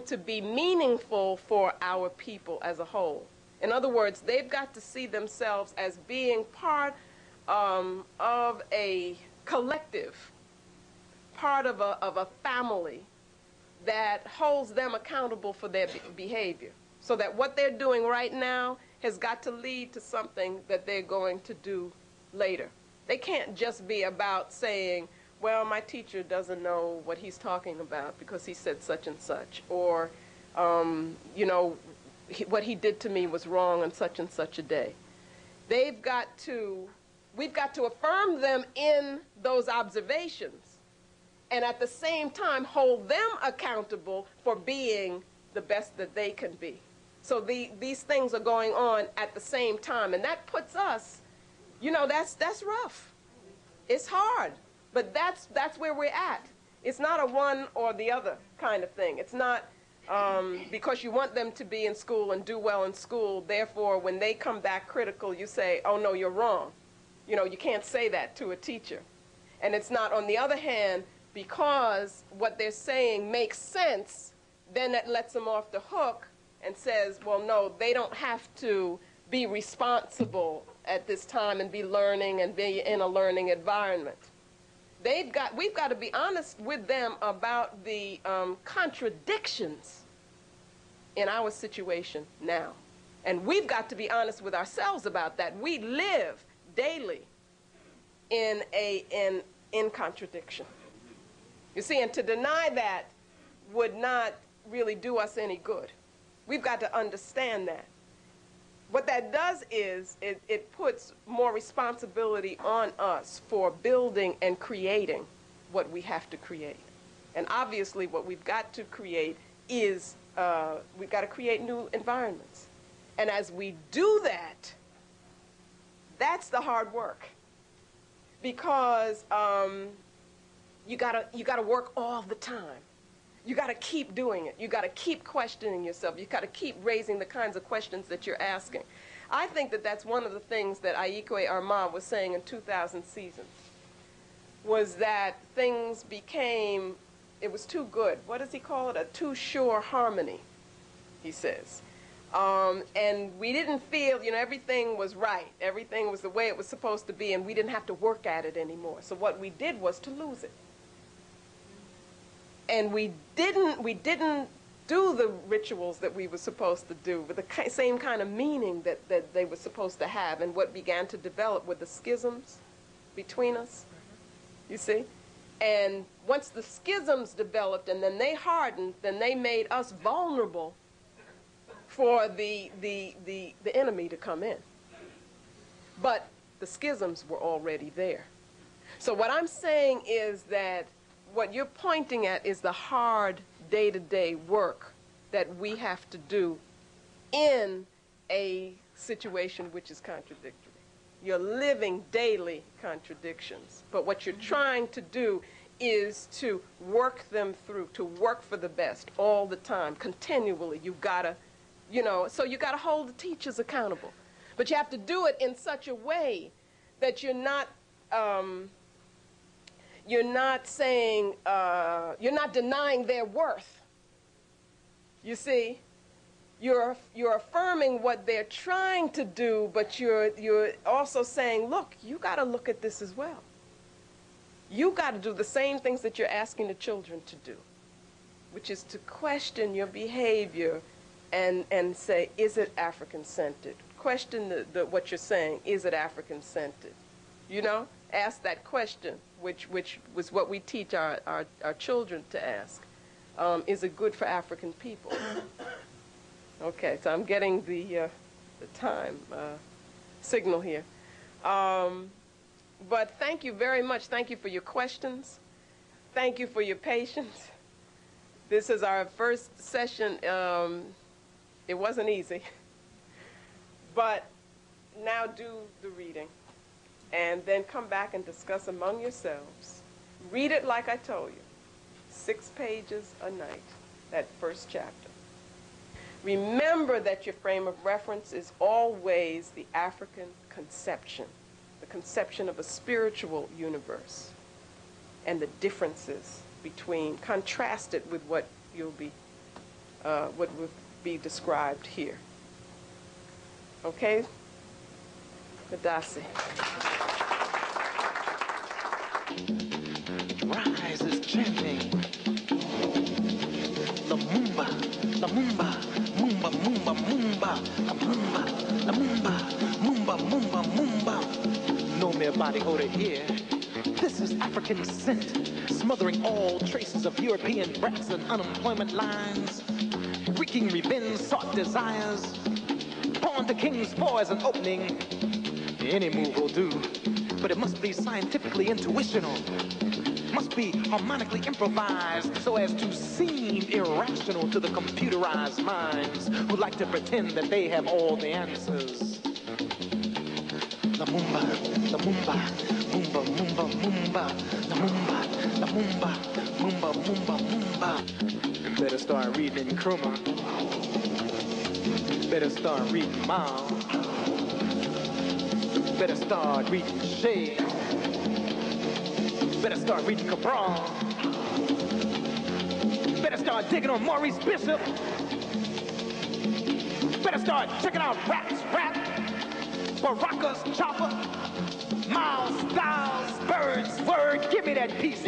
to be meaningful for our people as a whole. In other words, they've got to see themselves as being part of a collective, part of a family that holds them accountable for their behavior, so that what they're doing right now has got to lead to something that they're going to do later. They can't just be about saying, well, my teacher doesn't know what he's talking about because he said such and such, or, you know, what he did to me was wrong on such and such a day. We've got to affirm them in those observations, and at the same time hold them accountable for being the best that they can be. So these things are going on at the same time, and that puts us, you know, that's rough. It's hard, but that's where we're at. It's not a one or the other kind of thing. It's not because you want them to be in school and do well in school, therefore when they come back critical, you say, oh no, you're wrong. You know, you can't say that to a teacher. And it's not, on the other hand, because what they're saying makes sense, then that lets them off the hook and says, well, no, they don't have to be responsible at this time and be learning and be in a learning environment. We've got to be honest with them about the contradictions in our situation now. And we've got to be honest with ourselves about that. We live daily in contradiction. You see, and to deny that would not really do us any good. We've got to understand that. What that does is it puts more responsibility on us for building and creating what we have to create. And obviously what we've got to create is we've got to create new environments. And as we do that, that's the hard work. Because you gotta work all the time. You got to keep doing it. You got to keep questioning yourself. You got to keep raising the kinds of questions that you're asking. I think that that's one of the things that Aikwe Armand was saying in 2000 Seasons, was that things became, it was too good. What does he call it? A too sure harmony, he says. And we didn't feel, you know, everything was right. Everything was the way it was supposed to be, and we didn't have to work at it anymore. So what we did was to lose it. And we didn't do the rituals that we were supposed to do with the same kind of meaning that they were supposed to have. And what began to develop were the schisms between us, you see? And once the schisms developed and then they hardened, then they made us vulnerable for the enemy to come in. But the schisms were already there. So what I'm saying is that what you're pointing at is the hard day-to-day work that we have to do in a situation which is contradictory. You're living daily contradictions. But what you're trying to do is to work them through, to work for the best all the time, continually. You've got to, you know, so you got to hold the teachers accountable. But you have to do it in such a way that you're not saying, you're not denying their worth. You see, you're affirming what they're trying to do, but you're also saying, look, you got to look at this as well. You got to do the same things that you're asking the children to do, which is to question your behavior and say, is it African-centered? Question what you're saying, is it African-centered? You know, ask that question, which was what we teach our children to ask. Is it good for African people? Okay, so I'm getting the time signal here. But thank you very much. Thank you for your questions. Thank you for your patience. This is our first session. It wasn't easy. But now do the reading. And then come back and discuss among yourselves. Read it like I told you. 6 pages a night, that first chapter. Remember that your frame of reference is always the African conception, the conception of a spiritual universe, and the differences between, contrast it with what you'll be what would be described here. Okay? Madasi. Rise is chanting. La Mumba, La Mumba, Mumba, Mumba, Mumba, La Mumba, La Mumba, Mumba, Mumba, Mumba. No mere body odor here. This is African scent, smothering all traces of European brats and unemployment lines, wreaking revenge, sought desires. Pawn to King's 4 as an opening. Any move will do, but it must be scientifically intuitional. Must be harmonically improvised so as to seem irrational to the computerized minds who like to pretend that they have all the answers. La Mumba, La Mumba, Mumba, Mumba, Mumba, La Mumba, La Mumba, Mumba, Mumba, Mumba. Better start reading Nkrumah. Better start reading Mao. Better start reading Shea. Better start reading Cabral. Better start digging on Maurice Bishop. Better start checking out Rap's Rap, Baraka's Chopper, Miles Styles, Bird's Word. Give me that piece.